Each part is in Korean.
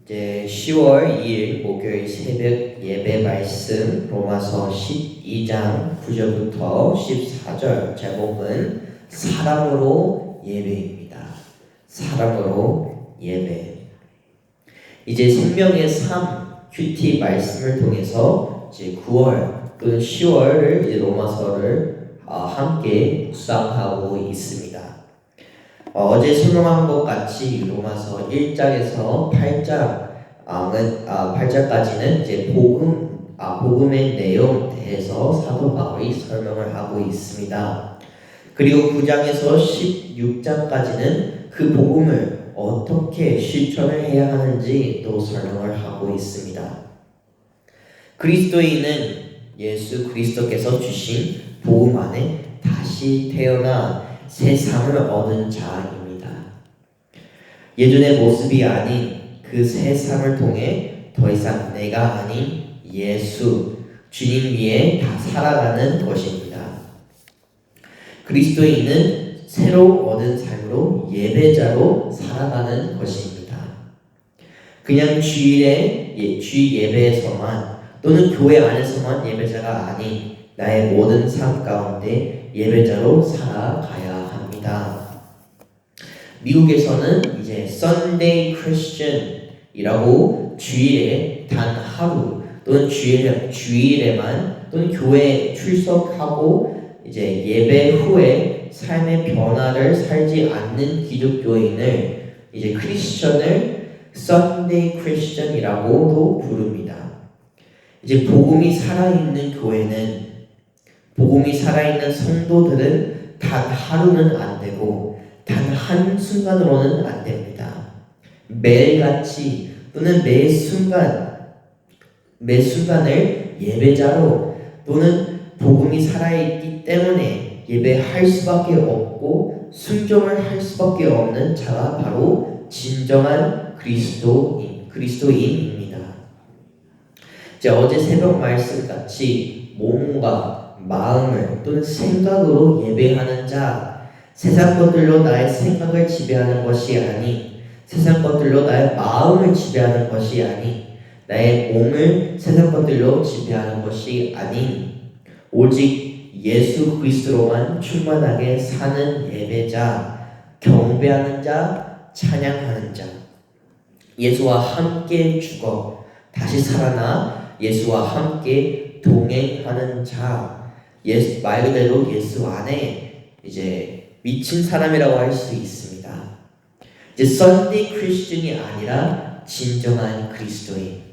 이제 10월 2일 목요일 새벽 예배 말씀 로마서 12장 9절부터 14절 제목은 사랑으로 예배입니다. 사랑으로 예배. 이제 생명의 삶 큐티 말씀을 통해서 이제 9월 또는 10월을 이제 로마서를 함께 묵상하고 있습니다. 어제 설명한 것 같이 로마서 1장에서 8장까지는 이제 복음의 내용에 대해서 사도 바울이 설명을 하고 있습니다. 그리고 9장에서 16장까지는 그 복음을 어떻게 실천을 해야 하는지 또 설명을 하고 있습니다. 그리스도인은 예수 그리스도께서 주신 복음 안에 다시 태어나 새 삶을 얻은 자입니다. 예전의 모습이 아닌 그 새 삶을 통해 더 이상 내가 아닌 예수, 주님 위에 다 살아가는 것입니다. 그리스도인은 새로 얻은 삶으로 예배자로 살아가는 것입니다. 그냥 주일 예배에서만 또는 교회 안에서만 예배자가 아닌 나의 모든 삶 가운데 예배자로 살아가야 합니다. 미국에서는 이제 Sunday Christian이라고 주일에 단 하루 또는 주일에만 또는 교회에 출석하고 이제 예배 후에 삶의 변화를 살지 않는 기독교인을 이제 크리스천을 Sunday Christian이라고도 부릅니다. 이제 복음이 살아있는 교회는 복음이 살아있는 성도들은 단 하루는 안 되고 단 한순간으로는 안 됩니다. 매일같이 또는 매 순간을 예배자로 또는 복음이 살아있기 때문에 예배할 수밖에 없고 순종을 할 수밖에 없는 자가 바로 진정한 그리스도인입니다. 이제 어제 새벽 말씀같이 몸과 마음을 또는 생각으로 예배하는 자, 세상 것들로 나의 생각을 지배하는 것이 아닌 세상 것들로 나의 마음을 지배하는 것이 아닌 나의 몸을 세상 것들로 지배하는 것이 아닌 오직 예수 그리스도로만 충만하게 사는 예배자, 경배하는 자, 찬양하는 자, 예수와 함께 죽어 다시 살아나 예수와 함께 동행하는 자, 말 그대로 예수 안에 이제 미친 사람이라고 할 수 있습니다. 이제 Sunday Christian이 아니라 진정한 그리스도인.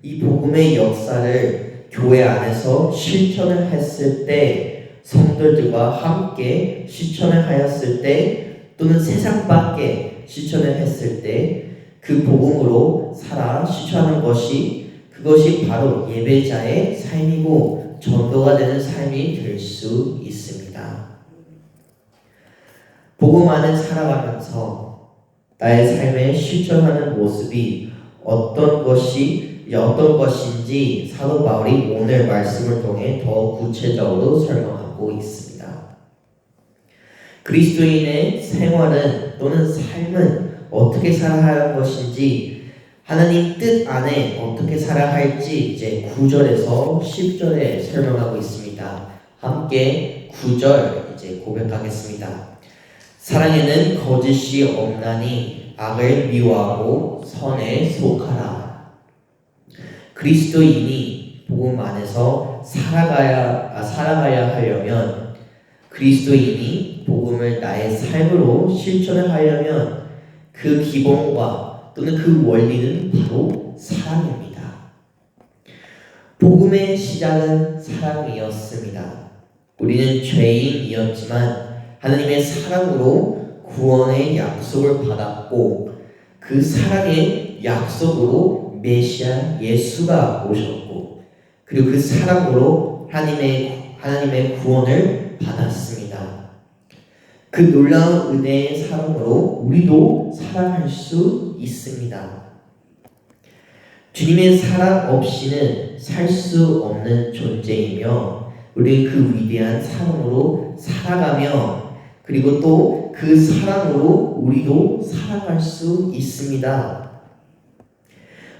이 복음의 역사를 교회 안에서 실천을 했을 때, 성도들과 함께 실천을 하였을 때, 또는 세상 밖에 실천을 했을 때, 그 복음으로 살아 실천하는 그것이 바로 예배자의 삶이고 전도가 되는 삶이 될 수 있습니다. 복음 안에 살아가면서 나의 삶에 실천하는 모습이 어떤 것인지 사도 바울이 오늘 말씀을 통해 더 구체적으로 설명하고 있습니다. 그리스도인의 생활은 또는 삶은 어떻게 살아야 할 것인지 하나님 뜻 안에 어떻게 살아야 할지 이제 9절에서 10절에 설명하고 있습니다. 함께 9절 이제 고백하겠습니다. 사랑에는 거짓이 없나니 악을 미워하고 선에 속하라. 그리스도인이 복음 안에서 살아가야 하려면 그리스도인이 복음을 나의 삶으로 실천을 하려면 그 기본과 또는 그 원리는 바로 사랑입니다. 복음의 시작은 사랑이었습니다. 우리는 죄인이었지만 하나님의 사랑으로 구원의 약속을 받았고 그 사랑의 약속으로 메시아 예수가 오셨고 그리고 그 사랑으로 하나님의 구원을 받았습니다. 그 놀라운 은혜의 사랑으로 우리도 사랑할 수 있습니다. 주님의 사랑 없이는 살 수 없는 존재이며 우리 그 위대한 사랑으로 살아가며 그리고 또 그 사랑으로 우리도 사랑할 수 있습니다.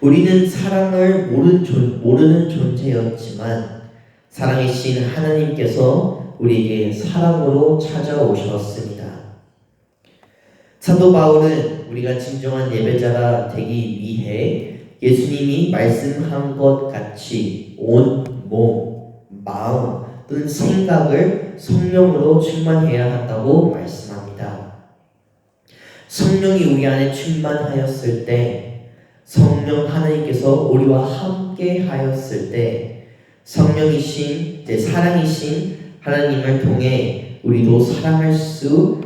우리는 사랑을 모르는 존재였지만 사랑이신 하나님께서 우리에게 사랑으로 찾아오셨습니다. 사도 바울은 우리가 진정한 예배자가 되기 위해 예수님이 말씀한 것 같이 온 몸, 마음 또는 생각을 성령으로 충만해야 한다고 말씀합니다. 성령이 우리 안에 충만하였을 때, 성령 하나님께서 우리와 함께 하였을 때, 성령이신 사랑이신 하나님을 통해 우리도 사랑할 수밖에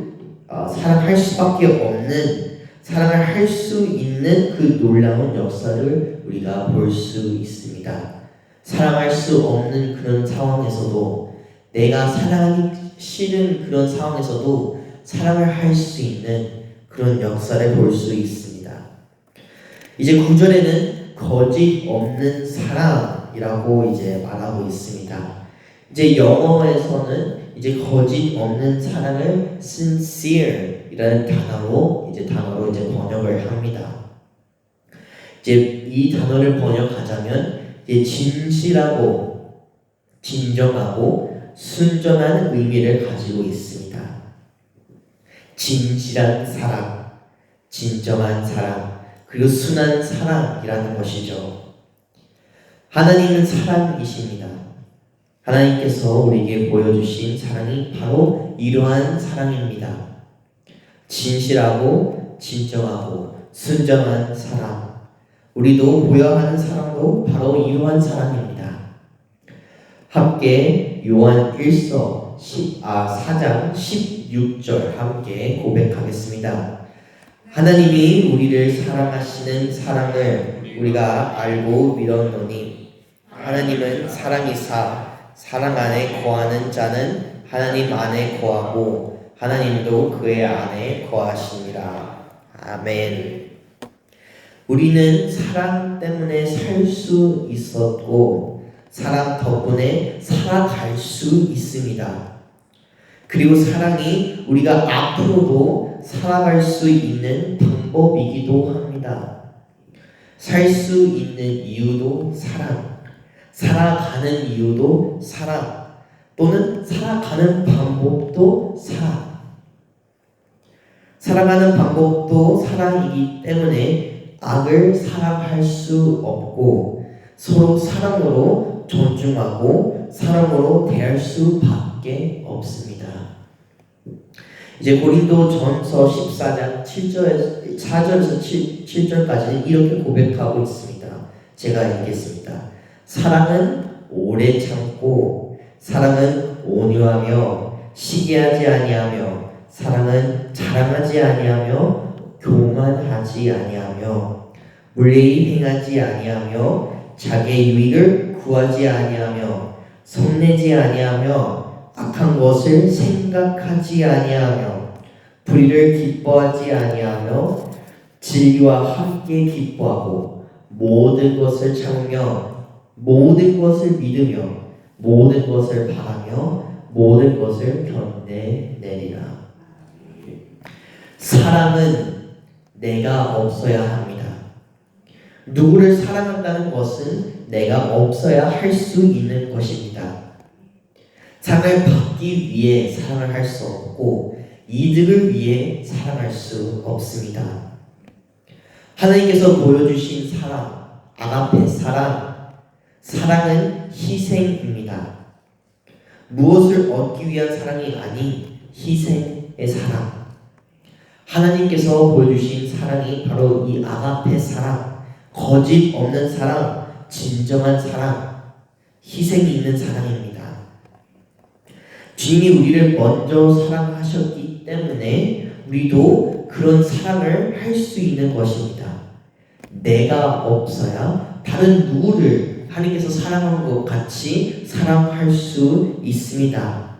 없는, 사랑을 할 수 있는 그 놀라운 역사를 우리가 볼 수 있습니다. 사랑할 수 없는 그런 상황에서도, 내가 사랑하기 싫은 그런 상황에서도 사랑을 할 수 있는 그런 역사를 볼 수 있습니다. 이제 9절에는 거짓 없는 사랑이라고 이제 말하고 있습니다. 이제 영어에서는 이제 거짓 없는 사랑을 sincere이라는 단어로 이제 번역을 합니다. 이제 이 단어를 번역하자면 이제 진실하고 진정하고 순전한 의미를 가지고 있습니다. 진실한 사랑, 진정한 사랑, 그리고 순한 사랑이라는 것이죠. 하나님은 사랑이십니다. 하나님께서 우리에게 보여주신 사랑이 바로 이러한 사랑입니다. 진실하고 진정하고 순정한 사랑, 우리도 보여야 하는 사랑도 바로 이러한 사랑입니다. 함께 요한 4장 16절 함께 고백하겠습니다. 하나님이 우리를 사랑하시는 사랑을 우리가 알고 믿었노니 하나님은 사랑이사 사랑 안에 거하는 자는 하나님 안에 거하고 하나님도 그의 안에 거하시니라. 아멘. 우리는 사랑 때문에 살 수 있었고 사랑 덕분에 살아갈 수 있습니다. 그리고 사랑이 우리가 앞으로도 살아갈 수 있는 방법이기도 합니다. 살 수 있는 이유도 사랑, 살아가는 이유도 사랑, 또는 살아가는 방법도 사랑. 살아가는 방법도 사랑이기 때문에 악을 사랑할 수 없고 서로 사랑으로 존중하고 사랑으로 대할 수밖에 없습니다. 이제 고린도전서 14장 4절에서 7절까지는 이렇게 고백하고 있습니다. 제가 읽겠습니다. 사랑은 오래 참고 사랑은 온유하며 시기하지 아니하며 사랑은 자랑하지 아니하며 교만하지 아니하며 물레히 행하지 아니하며 자기의 유익을 구하지 아니하며 성내지 아니하며 악한 것을 생각하지 아니하며 불의를 기뻐하지 아니하며 진리와 함께 기뻐하고 모든 것을 참으며 모든 것을 믿으며 모든 것을 바라며 모든 것을 견뎌내리라. 사랑은 내가 없어야 합니다. 누구를 사랑한다는 것은 내가 없어야 할 수 있는 것입니다. 사랑을 받기 위해 사랑을 할 수 없고 이득을 위해 사랑할 수 없습니다. 하나님께서 보여주신 사랑, 아가페 사랑, 사랑은 희생입니다. 무엇을 얻기 위한 사랑이 아닌 희생의 사랑. 하나님께서 보여주신 사랑이 바로 이 아가페 사랑, 거짓 없는 사랑, 진정한 사랑, 희생이 있는 사랑입니다. 주님이 우리를 먼저 사랑하셨기 때문에 우리도 그런 사랑을 할 수 있는 것입니다. 내가 없어야 다른 누구를 하나님께서 사랑하는 것 같이 사랑할 수 있습니다.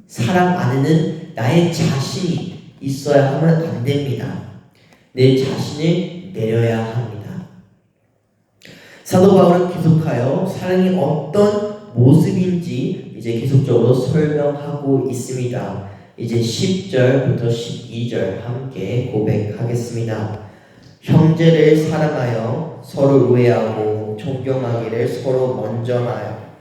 사랑 안에는 나의 자신이 있어야 하면 안 됩니다. 내 자신을 내려야 합니다. 사도 바울은 계속하여 사랑이 어떤 모습인지 이제 계속적으로 설명하고 있습니다. 이제 10절부터 12절 함께 고백하겠습니다. 형제를 사랑하여 서로 우애하고 존경하기를 서로 먼저 하여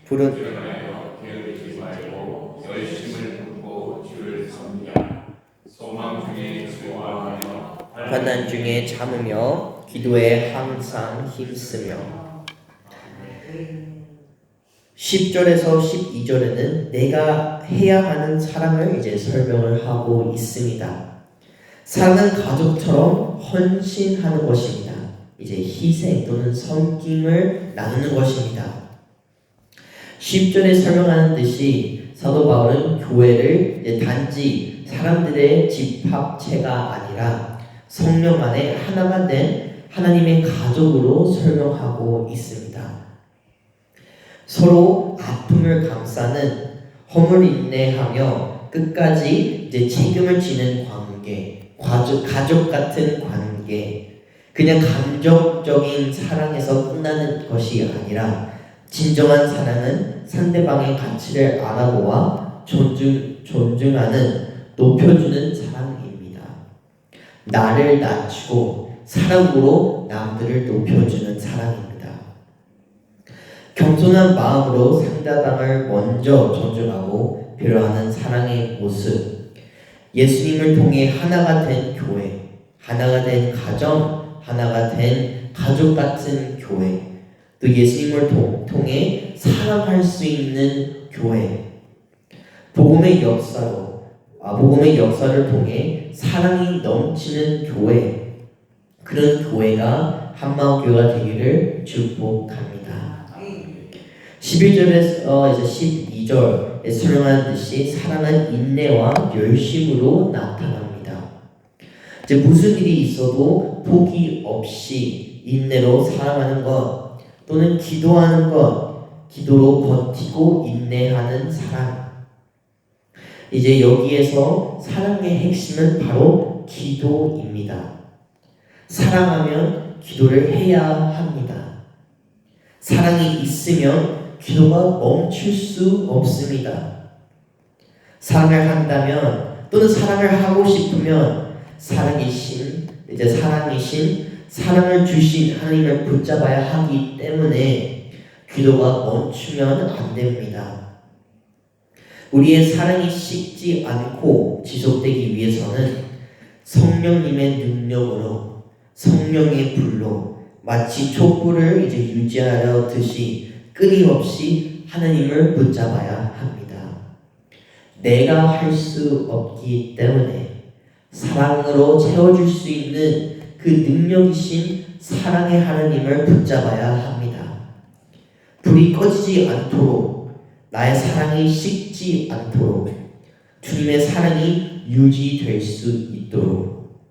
게으르지 말고 열심을 품고 주를 섬기라. 소망 중에 즐거워하며 환난 중에 참으며 기도에 항상 힘쓰며. 10절에서 12절에는 내가 해야 하는 사랑을 이제 설명을 하고 있습니다. 사랑은 가족처럼 헌신하는 것입니다. 이제 희생 또는 섬김을 나누는 것입니다. 10절에 설명하는 듯이 사도 바울은 교회를 단지 사람들의 집합체가 아니라 성령 안에 하나가 된 하나님의 가족으로 설명하고 있습니다. 서로 아픔을 감싸는, 허물 인내하며 끝까지 이제 책임을 지는 관계, 가족 같은 관계, 그냥 감정적인 사랑에서 끝나는 것이 아니라 진정한 사랑은 상대방의 가치를 알아보아 존중하는, 높여주는 사랑입니다. 나를 낮추고 사랑으로 남들을 높여주는 사랑입니다. 겸손한 마음으로 상대방을 먼저 존중하고 배려하는 사랑의 모습, 예수님을 통해 하나가 된 교회, 하나가 된 가정, 하나가 된 가족 같은 교회, 또 예수님을 통해 사랑할 수 있는 교회, 복음의 역사를 통해 사랑이 넘치는 교회, 그런 교회가 한마음교회가 되기를 축복합니다. 11절에서 이제 12절에 설명하듯이 사랑은 인내와 열심으로 나타납니다. 이제 무슨 일이 있어도 포기 없이 인내로 사랑하는 것, 또는 기도하는 것, 기도로 버티고 인내하는 사랑. 이제 여기에서 사랑의 핵심은 바로 기도입니다. 사랑하면 기도를 해야 합니다. 사랑이 있으면 기도가 멈출 수 없습니다. 사랑을 한다면, 또는 사랑을 하고 싶으면 사랑이신 사랑을 주신 하나님을 붙잡아야 하기 때문에 기도가 멈추면 안 됩니다. 우리의 사랑이 식지 않고 지속되기 위해서는 성령님의 능력으로, 성령의 불로 마치 촛불을 이제 유지하려듯이 끊임없이 하나님을 붙잡아야 합니다. 내가 할 수 없기 때문에 사랑으로 채워줄 수 있는 그 능력이신 사랑의 하나님을 붙잡아야 합니다. 불이 꺼지지 않도록, 나의 사랑이 식지 않도록, 주님의 사랑이 유지될 수 있도록.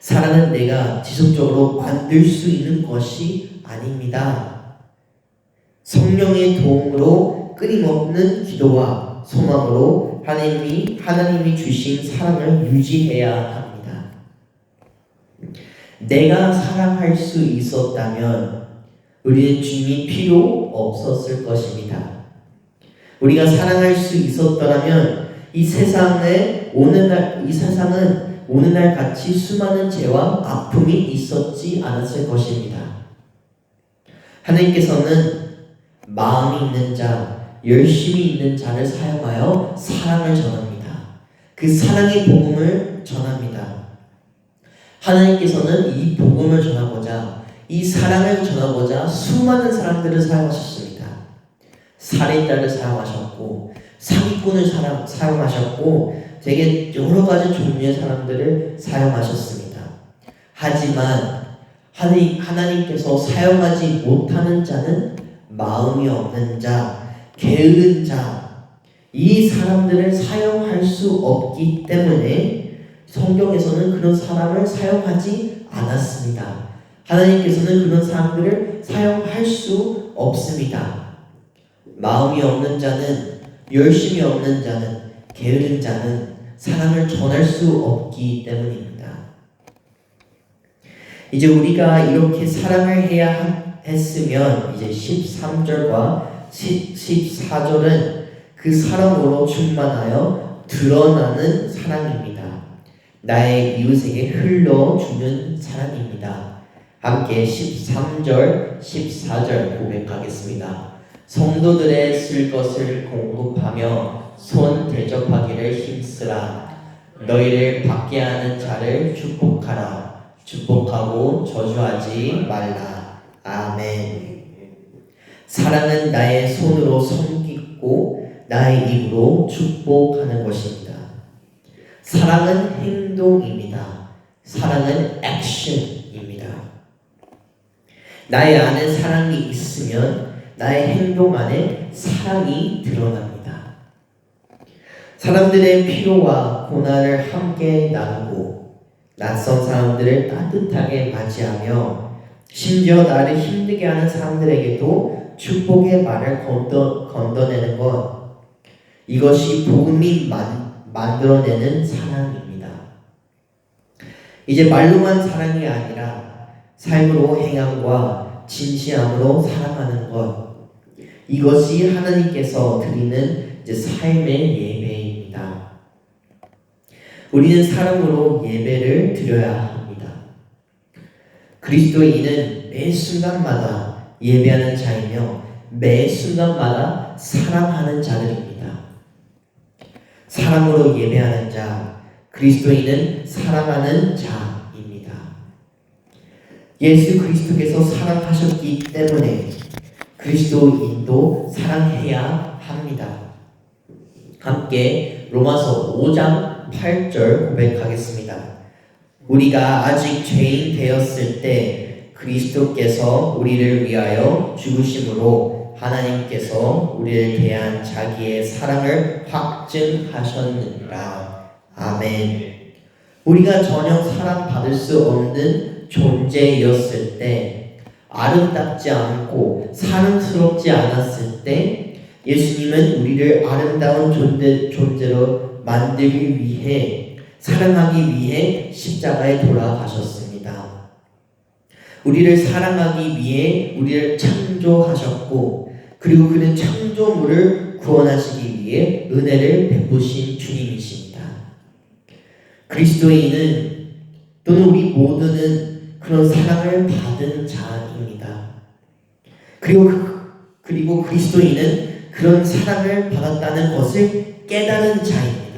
사랑은 내가 지속적으로 만들 수 있는 것이 아닙니다. 성령의 도움으로 끊임없는 기도와 소망으로 하나님이 주신 사랑을 유지해야 합니다. 내가 사랑할 수 있었다면 우리는 주님이 필요 없었을 것입니다. 우리가 사랑할 수 있었더라면 이 세상은 오늘날 같이 수많은 죄와 아픔이 있었지 않았을 것입니다. 하나님께서는 마음이 있는 자, 열심히 있는 자를 사용하여 사랑을 전합니다. 그 사랑의 복음을 전합니다. 하나님께서는 이 복음을 전하고자, 이 사랑을 전하고자 수많은 사람들을 사용하셨습니다. 살인자를 사용하셨고, 사기꾼을 사용하셨고, 되게 여러 가지 종류의 사람들을 사용하셨습니다. 하지만 하나님께서 사용하지 못하는 자는 마음이 없는 자, 게으른 자, 이 사람들을 사용할 수 없기 때문에 성경에서는 그런 사람을 사용하지 않았습니다. 하나님께서는 그런 사람들을 사용할 수 없습니다. 마음이 없는 자는, 열심이 없는 자는, 게으른 자는 사랑을 전할 수 없기 때문입니다. 이제 우리가 이렇게 사랑을 해야 했으면 이제 13절과 14절은 그 사랑으로 충만하여 드러나는 사랑입니다. 나의 이웃에게 흘러주는 사랑입니다. 함께 13절, 14절 고백하겠습니다. 성도들의 쓸 것을 공급하며 손 대접하기를 힘쓰라. 너희를 받게 하는 자를 축복하라. 축복하고 저주하지 말라. 아멘. 사랑은 나의 손으로 섬기고 나의 입으로 축복하는 것입니다. 사랑은 행동입니다. 사랑은 액션입니다. 나의 안에 사랑이 있으면 나의 행동 안에 사랑이 드러납니다. 사람들의 필요와 고난을 함께 나누고 낯선 사람들을 따뜻하게 맞이하며 심지어 나를 힘들게 하는 사람들에게도 축복의 말을 건너내는 것, 이것이 복음이 만들어내는 사랑입니다. 이제 말로만 사랑이 아니라 삶으로 행함과 진실함으로 사랑하는 것, 이것이 하나님께서 드리는 이제 삶의 예배입니다. 우리는 사랑으로 예배를 드려야 합니다. 그리스도인은 매 순간마다 예배하는 자이며 매 순간마다 사랑하는 자들입니다. 사랑으로 예배하는 자, 그리스도인은 사랑하는 자입니다. 예수 그리스도께서 사랑하셨기 때문에 그리스도인도 사랑해야 합니다. 함께 로마서 5장 8절 고백하겠습니다. 우리가 아직 죄인 되었을 때 그리스도께서 우리를 위하여 죽으심으로 하나님께서 우리를 대한 자기의 사랑을 확증하셨느니라. 아멘. 우리가 전혀 사랑받을 수 없는 존재였을 때, 아름답지 않고 사랑스럽지 않았을 때 예수님은 우리를 아름다운 존재로 만들기 위해, 사랑하기 위해 십자가에 돌아가셨습니다. 우리를 사랑하기 위해 우리를 창조하셨고, 그리고 그는 창조물을 구원하시기 위해 은혜를 베푸신 주님이십니다. 그리스도인은 또는 우리 모두는 그런 사랑을 받은 자입니다. 그리고 그리스도인은 그런 사랑을 받았다는 것을 깨달은 자입니다.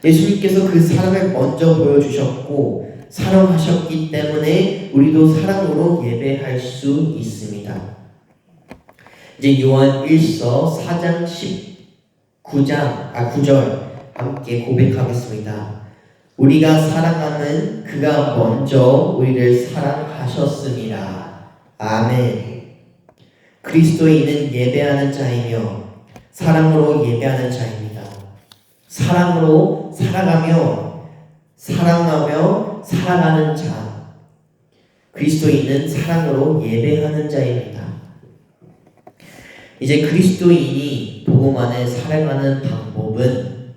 예수님께서 그 사랑을 먼저 보여주셨고 사랑하셨기 때문에 우리도 사랑으로 예배할 수 있습니다. 이제 요한 1서 4장 9절 함께 고백하겠습니다. 우리가 사랑함은 그가 먼저 우리를 사랑하셨습니다. 아멘. 그리스도인은 예배하는 자이며 사랑으로 예배하는 자입니다. 사랑으로 살아가며 살아가는 자. 그리스도인은 사랑으로 예배하는 자입니다. 이제 그리스도인이 복음 안에 살아가는 방법은,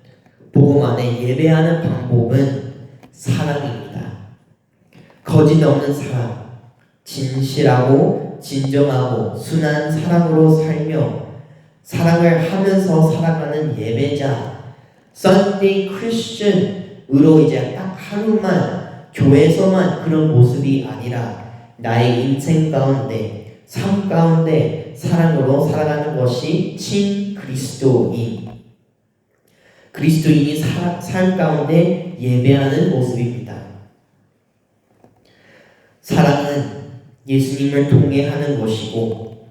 복음 안에 예배하는 방법은 사랑입니다. 거짓 없는 사랑, 진실하고 진정하고 순한 사랑으로 살며 사랑을 하면서 살아가는 예배자, Sunday Christian으로 이제 딱 하루만 교회에서만 그런 모습이 아니라 나의 인생 가운데, 삶 가운데 사랑으로 살아가는 것이 친 그리스도인, 그리스도인이 삶 가운데 예배하는 모습입니다. 사랑은 예수님을 통해 하는 것이고,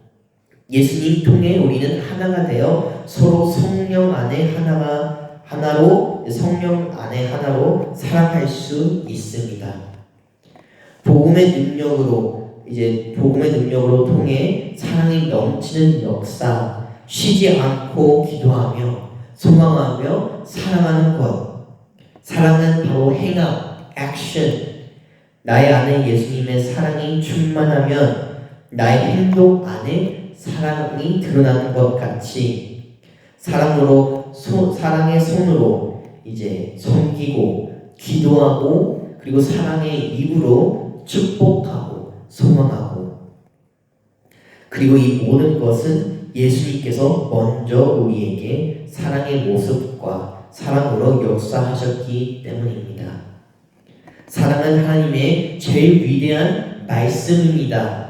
예수님 통해 우리는 하나가 되어 서로 성령 안에 성령 안에 하나로 살아갈 수 있습니다. 복음의 능력으로 통해 사랑이 넘치는 역사, 쉬지 않고 기도하며 소망하며 사랑하는 것. 사랑은 바로 행함, 액션. 나의 안에 예수님의 사랑이 충만하면 나의 행동 안에 사랑이 드러나는 것 같이 사랑의 손으로 이제 섬기고 기도하고, 그리고 사랑의 입으로 축복하고 소망하고, 그리고 이 모든 것은 예수님께서 먼저 우리에게 사랑의 모습과 사랑으로 역사하셨기 때문입니다. 사랑은 하나님의 제일 위대한 말씀입니다.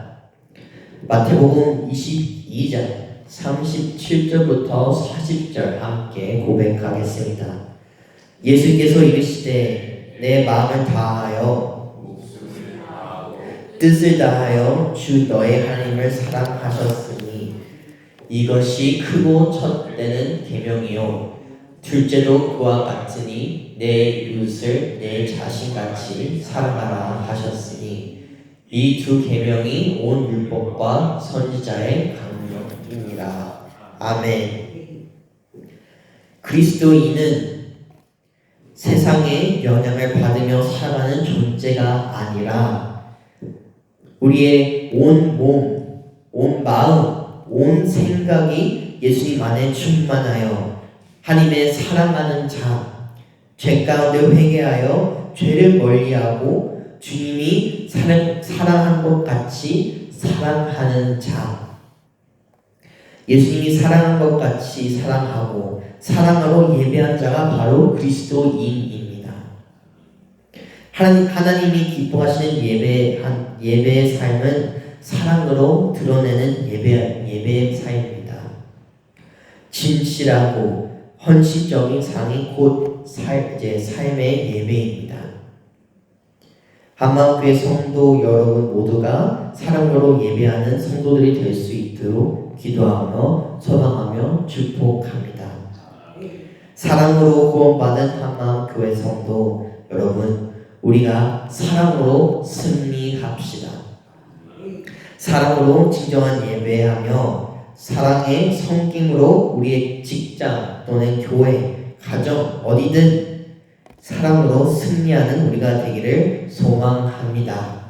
마태복음 22장 37절부터 40절 함께 고백하겠습니다. 예수께서 이르시되 내 마음을 다하여 목숨을 다하고 뜻을 다하여 주 너의 하나님을 사랑하셨으니 이것이 크고 첫째는 계명이요 둘째도 그와 같으니 내 이웃을 내 자신같이 사랑하라 하셨으니 이 두 계명이 온 율법과 선지자의 강령입니다. 아멘. 그리스도인은 세상의 영향을 받으며 살아가는 존재가 아니라 우리의 온 몸, 온 마음, 온 생각이 예수님 안에 충만하여 하나님의 사랑하는 자, 죄 가운데 회개하여 죄를 멀리하고 주님이 사랑한 것 같이 사랑하는 자, 예수님이 사랑한 것 같이 사랑하고 사랑하러 예배한 자가 바로 그리스도인입니다. 하나님이 기뻐하시는 예배의 삶은 사랑으로 드러내는 예배의 삶입니다. 진실하고 헌신적인 상이 곧 삶의 예배입니다. 한마음교회 성도 여러분 모두가 사랑으로 예배하는 성도들이 될 수 있도록 기도하며 소망하며 축복합니다. 사랑으로 구원받은 한마음교회 성도 여러분, 우리가 사랑으로 승리합시다. 사랑으로 진정한 예배하며 사랑의 성김으로 우리의 직장 또는 교회, 가정 어디든 사랑으로 승리하는 우리가 되기를 소망합니다.